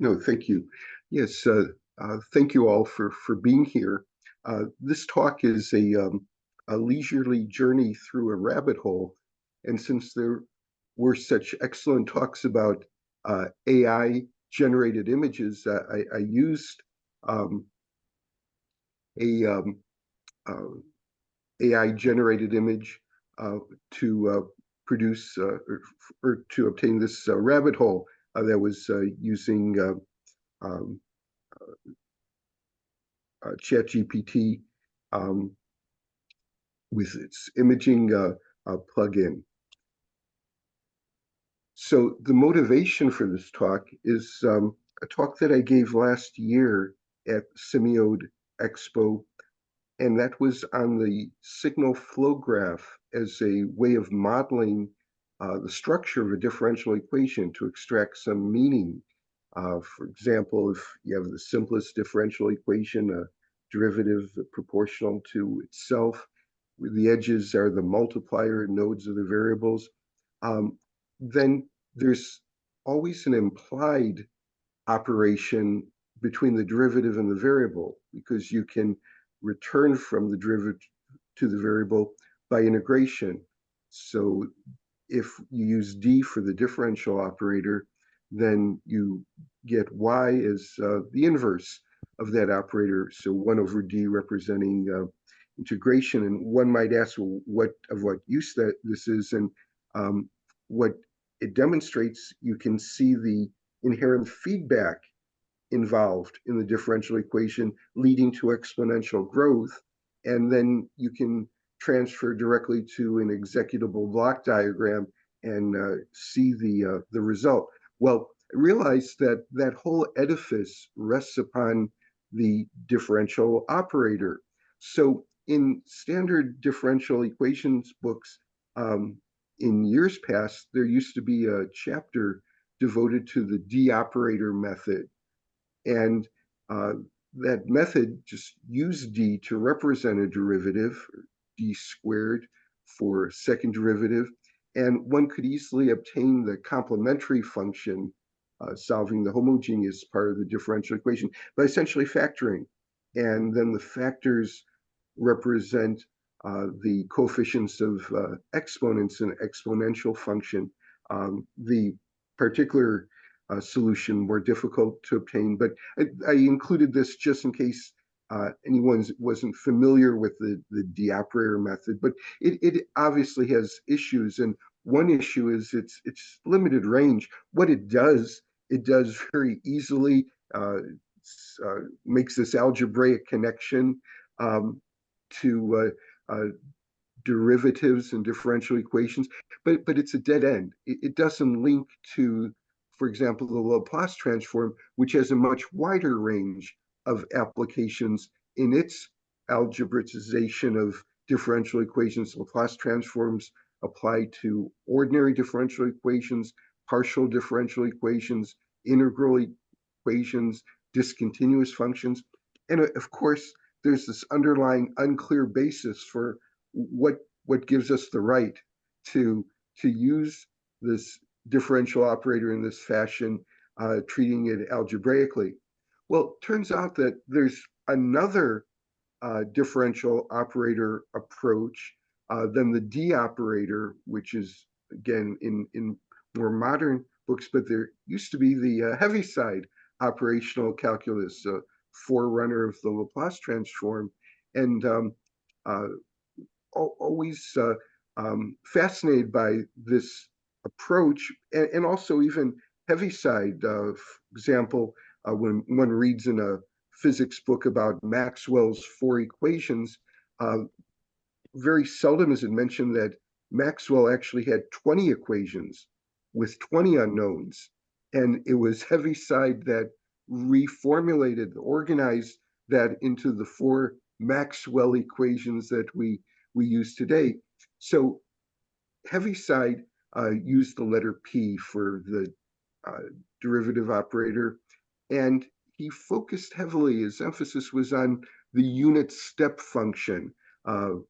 No, thank you. Yes, thank you all for being here. This talk is a leisurely journey through a rabbit hole, and since there were such excellent talks about AI generated images, I used um, a uh, AI generated image to produce or to obtain this rabbit hole that was using um, ChatGPT um, with its imaging plugin. So the motivation for this talk is a talk that I gave last year at Semiode Expo, and that was on the signal flow graph as a way of modeling the structure of a differential equation to extract some meaning. For example, if you have the simplest differential equation, a derivative proportional to itself, where the edges are the multiplier nodes of the variables, then there's always an implied operation between the derivative and the variable, because you can return from the derivative to the variable by integration. So if you use d for the differential operator, then you get y as the inverse of that operator. So 1 over d representing integration. And one might ask, well, what use that this is, and what it demonstrates, you can see the inherent feedback involved in the differential equation leading to exponential growth. And then you can transfer directly to an executable block diagram and see the result. Well, realize that that whole edifice rests upon the differential operator. So in standard differential equations books, in years past, there used to be a chapter devoted to the d operator method. And that method just used d to represent a derivative, d squared for second derivative. And one could easily obtain the complementary function, solving the homogeneous part of the differential equation by essentially factoring. And then the factors represent the coefficients of exponents in exponential function. The particular solution more difficult to obtain, but I included this just in case anyone wasn't familiar with the d operator method. But it obviously has issues, and one issue is its limited range. What it does very easily makes this algebraic connection to derivatives and differential equations, but it's a dead end. It doesn't link to, for example, the Laplace transform, which has a much wider range of applications in its algebraization of differential equations. Laplace transforms apply to ordinary differential equations, partial differential equations, integral equations, discontinuous functions. And of course, there's this underlying unclear basis for what gives us the right to use this differential operator in this fashion, treating it algebraically. Well, it turns out that there's another differential operator approach than the d operator, which is, again, in more modern books, but there used to be the Heaviside operational calculus, forerunner of the Laplace transform, and always fascinated by this approach, and also even Heaviside. For example, when one reads in a physics book about Maxwell's four equations, very seldom is it mentioned that Maxwell actually had 20 equations with 20 unknowns. And it was Heaviside that reformulated, organized that into the four Maxwell equations that we use today. So Heaviside used the letter P for the derivative operator, and he focused heavily, his emphasis was on the unit step function,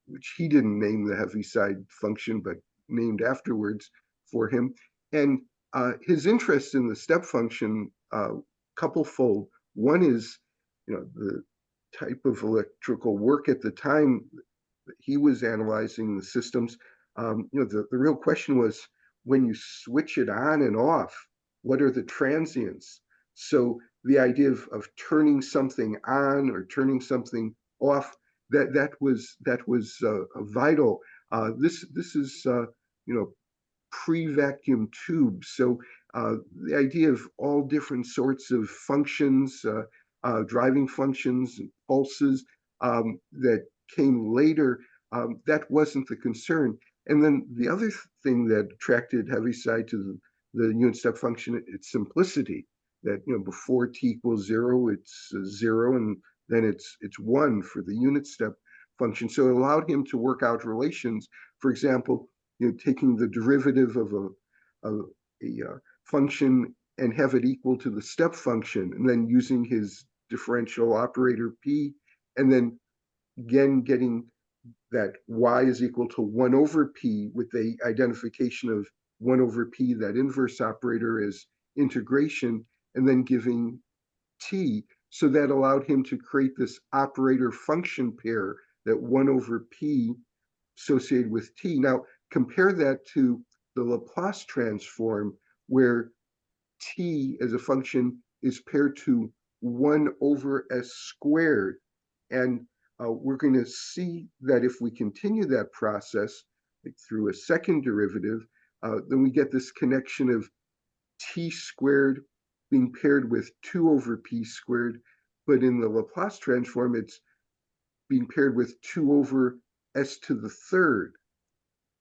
which he didn't name the Heaviside function, but named afterwards for him. And his interest in the step function couple-fold. One is, the type of electrical work at the time that he was analyzing the systems. The real question was, when you switch it on and off, what are the transients? So the idea of turning something on or turning something off, that was vital. This is pre-vacuum tubes. So the idea of all different sorts of functions, driving functions, and pulses that came later, that wasn't the concern. And then the other thing that attracted Heaviside to the unit step function, its simplicity. That before t equals 0, it's 0, and then it's 1 for the unit step function. So it allowed him to work out relations. For example, taking the derivative of a function and have it equal to the step function, and then using his differential operator p, and then again getting that y is equal to 1 over p with the identification of 1 over p, that inverse operator, is integration, and then giving t. So that allowed him to create this operator function pair, that 1 over p associated with t. Now, compare that to the Laplace transform, where t as a function is paired to 1 over s squared. And we're going to see that if we continue that process, like through a second derivative, then we get this connection of t squared being paired with 2 over p squared. But in the Laplace transform, it's being paired with 2 over s to the third.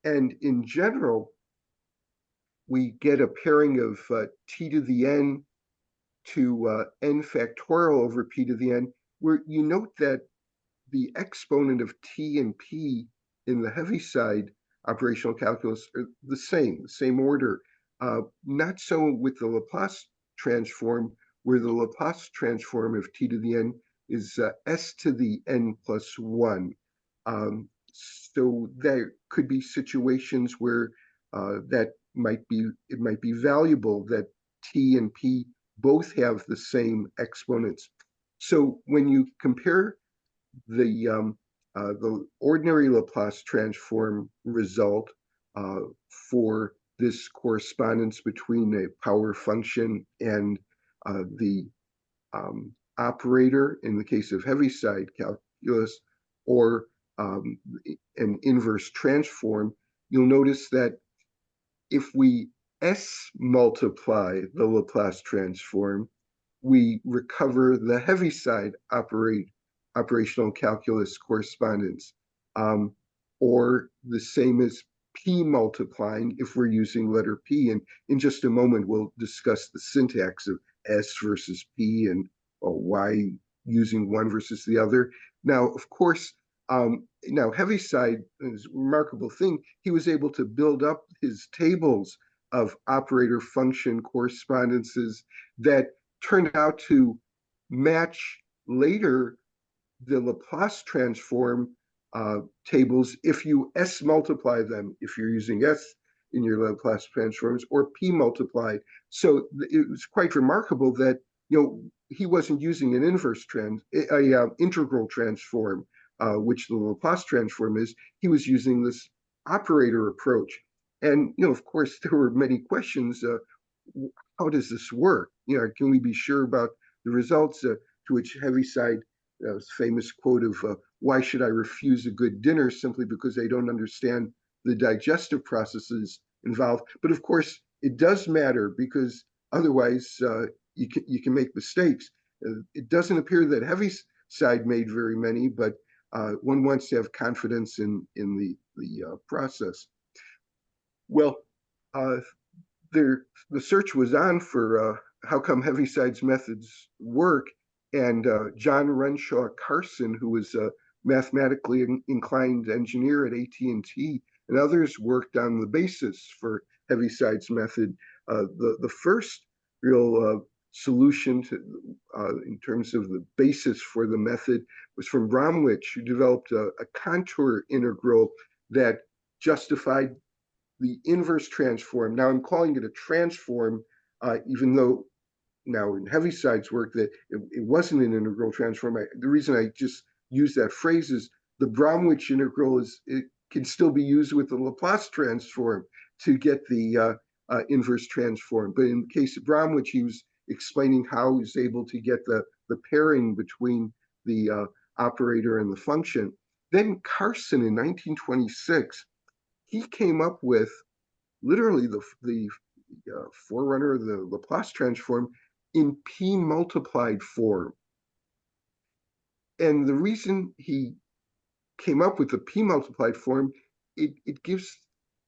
And in general, we get a pairing of t to the n to n factorial over p to the n, where you note that the exponent of t and p in the Heaviside operational calculus are the same order. Not so with the Laplace transform, where the Laplace transform of t to the n is s to the n plus 1. So there could be situations where it might be valuable that t and p both have the same exponents. So when you compare the ordinary Laplace transform result for this correspondence between a power function and the operator in the case of Heaviside calculus, or an inverse transform, you'll notice that if we S multiply the Laplace transform, we recover the Heaviside operational calculus correspondence, or the same as P multiplying if we're using letter P. And in just a moment, we'll discuss the syntax of S versus P and why using one versus the other. Now, of course, now Heaviside is a remarkable thing. He was able to build up his tables of operator function correspondences that turned out to match later the Laplace transform tables if you S multiply them, if you're using S in your Laplace transforms, or P multiply. So it was quite remarkable that he wasn't using an integral transform, which the Laplace transform is. He was using this operator approach. And of course, there were many questions. How does this work? Can we be sure about the results? To which Heaviside, famous quote of, why should I refuse a good dinner simply because I don't understand the digestive processes involved? But of course, it does matter, because otherwise you can make mistakes. It doesn't appear that Heaviside made very many, but one wants to have confidence in the process. Well, the search was on for how come Heaviside's methods work, and John Renshaw Carson, who was a mathematically inclined engineer at AT&T, and others worked on the basis for Heaviside's method. The first real solution in terms of the basis for the method was from Bromwich, who developed a contour integral that justified the inverse transform. Now I'm calling it a transform, even though now in Heaviside's work that it wasn't an integral transform. The reason I just use that phrase is the Bromwich integral it can still be used with the Laplace transform to get the inverse transform. But in the case of Bromwich, he was explaining how he was able to get the pairing between the operator and the function. Then Carson in 1926, he came up with literally the forerunner of the Laplace transform in p multiplied form. And the reason he came up with the p multiplied form, it gives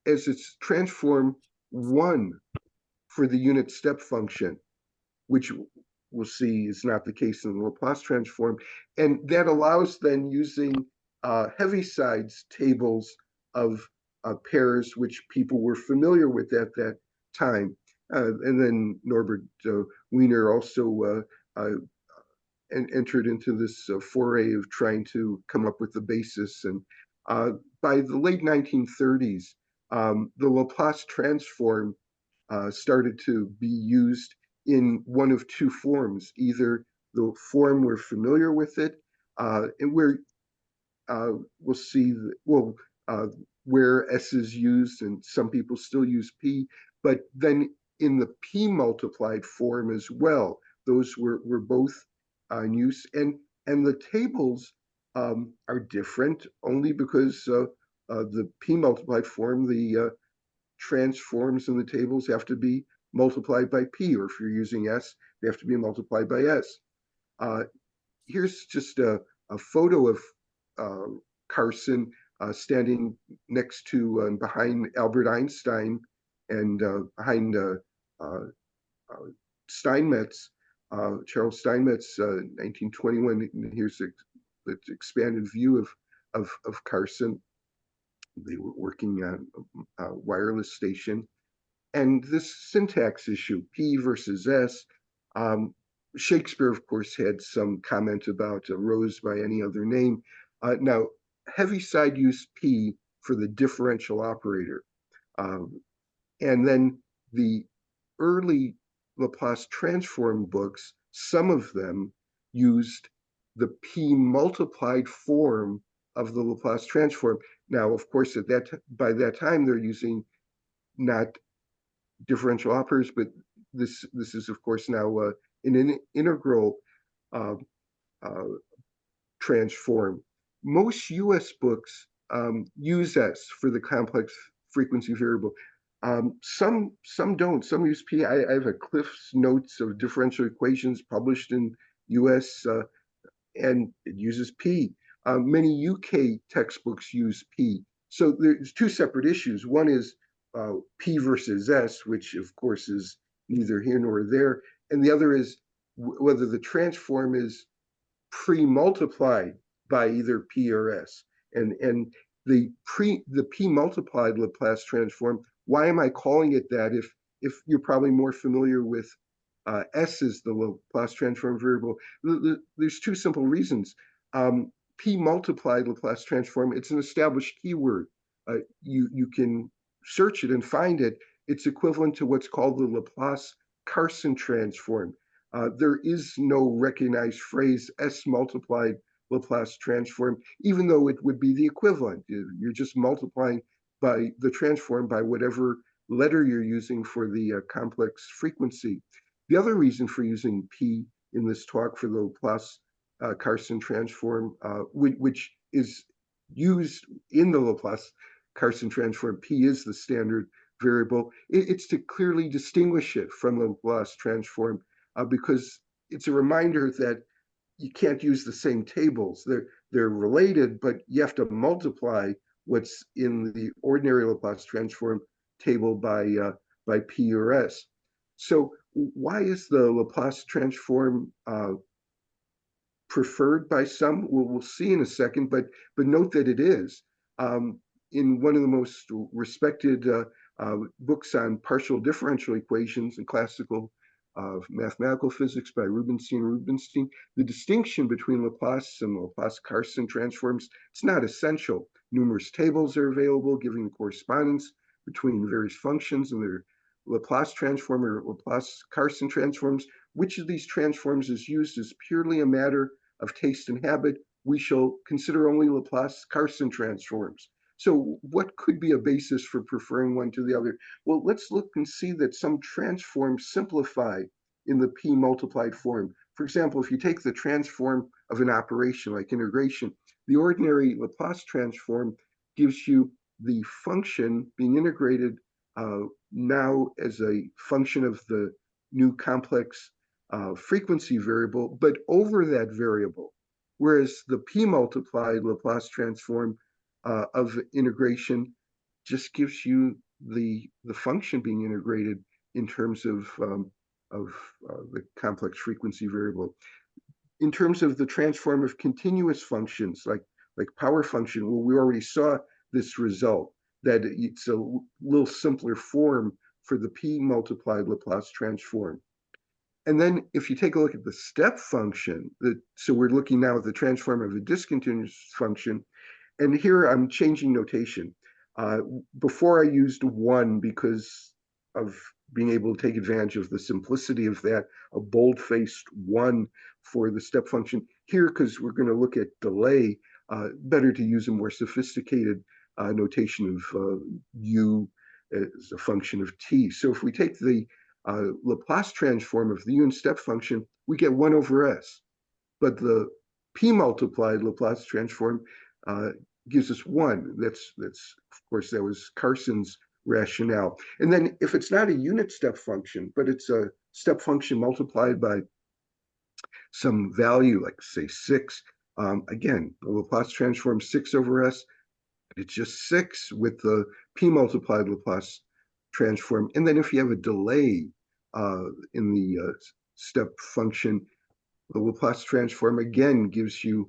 as its transform 1 for the unit step function, which we'll see is not the case in the Laplace transform. And that allows then using Heaviside's tables of pairs, which people were familiar with at that time. And then Norbert Wiener also entered into this foray of trying to come up with the basis. And by the late 1930s, the Laplace transform started to be used in one of two forms, either the form we're familiar with it, and where we'll see, where S is used, and some people still use P, but then in the P multiplied form as well. Those were both in use, and the tables are different only because the P multiplied form, the transforms in the tables have to be multiplied by P, or if you're using S, they have to be multiplied by S. Here's just a photo of Carson standing next to and behind Albert Einstein and behind Steinmetz, Charles Steinmetz, 1921. Here's the expanded view of Carson. They were working on a wireless station. And this syntax issue, P versus S, Shakespeare, of course, had some comment about a rose by any other name. Now, Heaviside used P for the differential operator. And then the early Laplace transform books, some of them used the P multiplied form of the Laplace transform. Now, of course, by that time, they're using not differential operators, but this is, of course, now an integral transform. Most US books use S for the complex frequency variable. Some don't. Some use P. I have a Cliff's Notes of differential equations published in US, and it uses P. Many UK textbooks use P. So there's two separate issues. One is P versus S, which of course is neither here nor there. And the other is whether the transform is pre-multiplied by either P or S. And the P multiplied Laplace transform, why am I calling it that if you're probably more familiar with S is the Laplace transform variable? There's two simple reasons. P multiplied Laplace transform, it's an established keyword. You can search it and find it. It's equivalent to what's called the Laplace Carson transform. There is no recognized phrase S multiplied Laplace transform, even though it would be the equivalent. You're just multiplying by the transform by whatever letter you're using for the complex frequency. The other reason for using P in this talk for the Laplace Carson transform, which is used in the Laplace Carson transform, P is the standard variable. It's to clearly distinguish it from the Laplace transform because it's a reminder that you can't use the same tables. They're related, but you have to multiply what's in the ordinary Laplace transform table by P or S. So why is the Laplace transform preferred by some? We'll see in a second, but note that it is. In one of the most respected books on partial differential equations in classical mathematical physics by Rubinstein, the distinction between Laplace and Laplace Carson transforms, it's not essential. Numerous tables are available giving the correspondence between various functions and their Laplace transform or Laplace Carson transforms. which of these transforms is used is purely a matter of taste and habit. We shall consider only Laplace Carson transforms. So what could be a basis for preferring one to the other? Well, let's look and see that some transforms simplify in the p multiplied form. For example, if you take the transform of an operation like integration, the ordinary Laplace transform gives you the function being integrated now as a function of the new complex frequency variable, but over that variable. Whereas the p multiplied Laplace transform of integration just gives you the function being integrated in terms of the complex frequency variable. In terms of the transform of continuous functions, like power function, well, we already saw this result, that it's a little simpler form for the p multiplied Laplace transform. And then if you take a look at the step function, so we're looking now at the transform of a discontinuous function, and here I'm changing notation. Before I used 1 because of being able to take advantage of the simplicity of that, a bold-faced 1 for the step function. Here, because we're going to look at delay, better to use a more sophisticated notation of u as a function of t. So if we take the Laplace transform of the unit step function, we get 1 over s. But the p multiplied Laplace transform gives us 1. That's of course, that was Carson's rationale. And then if it's not a unit step function, but it's a step function multiplied by some value, like say 6, again, the Laplace transform 6 over s, it's just 6 with the p multiplied Laplace transform. And then if you have a delay in the step function, the Laplace transform again gives you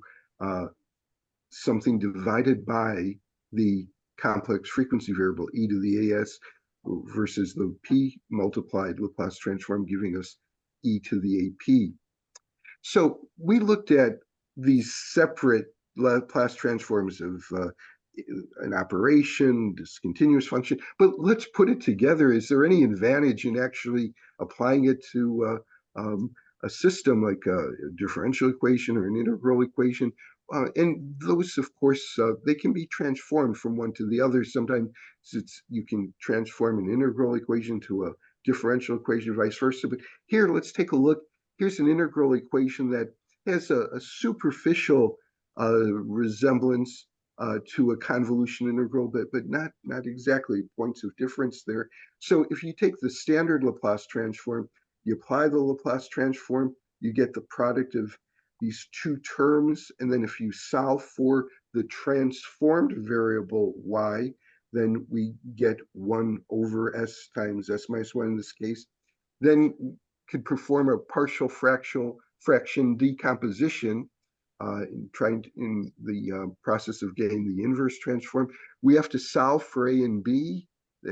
something divided by the complex frequency variable e to the as versus the p multiplied Laplace transform giving us e to the ap. So we looked at these separate Laplace transforms of an operation, discontinuous function, but let's put it together. Is there any advantage in actually applying it to a system like a differential equation or an integral equation? And those, of course, they can be transformed from one to the other. Sometimes you can transform an integral equation to a differential equation, vice versa. But here, let's take a look. Here's an integral equation that has a superficial resemblance to a convolution integral, but not exactly, points of difference there. So if you take the standard Laplace transform, you apply the Laplace transform, you get the product of these two terms, and then if you solve for the transformed variable y, then we get 1 over s times s minus 1 in this case. Then could perform a partial fraction decomposition in the process of getting the inverse transform. We have to solve for a and b,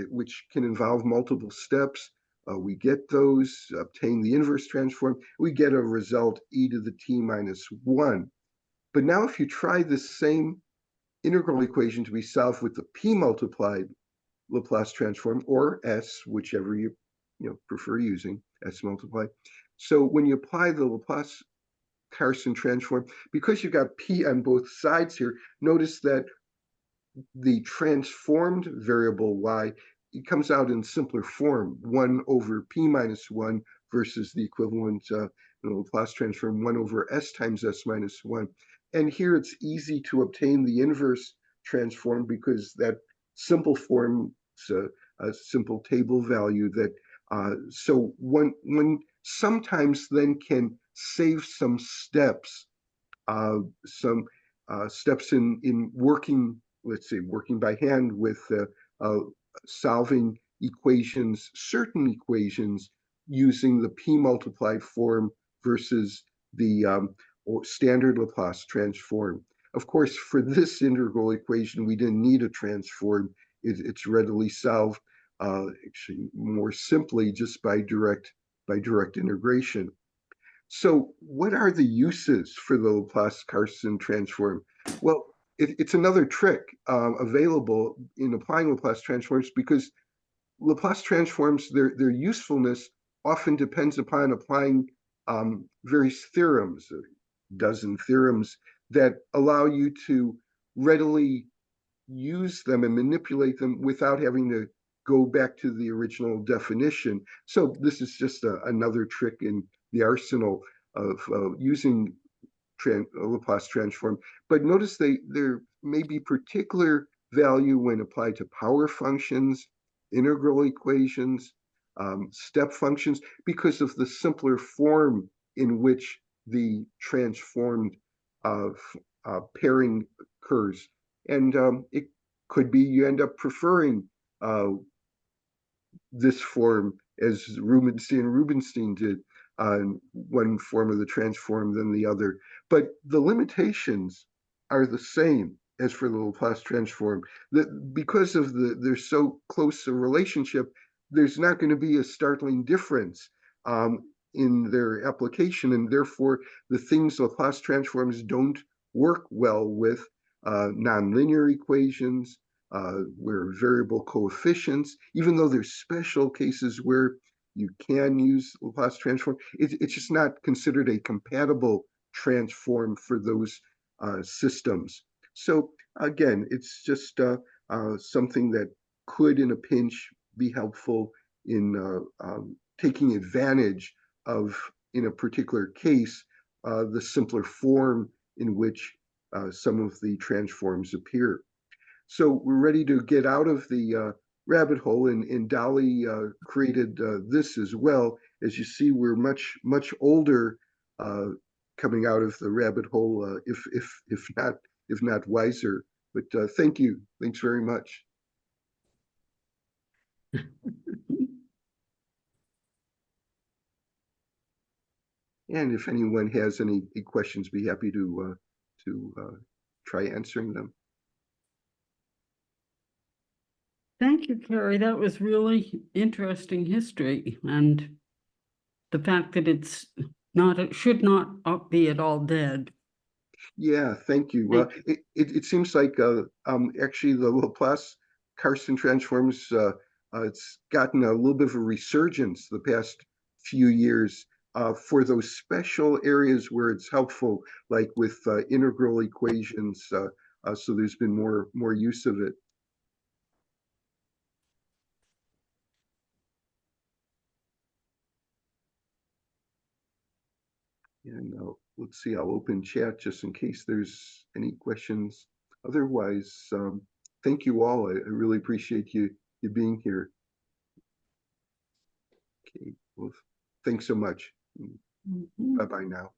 which can involve multiple steps. We get those, obtain the inverse transform, we get a result e to the t minus 1. But now if you try the same integral equation to be solved with the p multiplied Laplace transform, or s, whichever you prefer using, s multiplied. So when you apply the Laplace Carson transform, because you've got p on both sides here, notice that the transformed variable y, it comes out in simpler form, 1 over p minus 1 versus the equivalent in the Laplace transform, 1 over s times s minus 1. And here it's easy to obtain the inverse transform because that simple form is a simple table value that, so one sometimes then can save some steps in working, let's say, working by hand with solving equations, certain equations, using the p multiplied form versus the standard Laplace transform. Of course, for this integral equation, we didn't need a transform. It's readily solved actually more simply just by direct integration. So what are the uses for the Laplace Carson transform? Well, it's another trick available in applying Laplace transforms, because Laplace transforms, their usefulness often depends upon applying various theorems, a dozen theorems that allow you to readily use them and manipulate them without having to go back to the original definition. So this is just another trick in the arsenal of using Laplace transform. But notice there may be particular value when applied to power functions, integral equations, step functions, because of the simpler form in which the transformed pairing occurs. And it could be you end up preferring this form as Rubinstein did on one form of the transform than the other. But the limitations are the same as for the Laplace transform. Because of they're so close a relationship, there's not going to be a startling difference in their application, and therefore the things Laplace transforms don't work well with, nonlinear equations, where variable coefficients, even though there's special cases where you can use Laplace transform, it's just not considered a compatible transform for those systems. So again, it's just something that could, in a pinch, be helpful in taking advantage of, in a particular case, the simpler form in which some of the transforms appear. So we're ready to get out of the rabbit hole, and Dolly created this as well. As you see, we're much older coming out of the rabbit hole, if not wiser. But thank you. Thanks very much. And if anyone has any questions, be happy to try answering them. Thank you, Carey. That was really interesting history, and the fact that it should not be at all dead. Yeah, thank you. Well, it seems like actually the Laplace Carson transforms, it's gotten a little bit of a resurgence the past few years for those special areas where it's helpful, like with integral equations. So there's been more use of it. And let's see, I'll open chat just in case there's any questions. Otherwise, thank you all. I really appreciate you being here. Okay, well, thanks so much. Bye-bye now.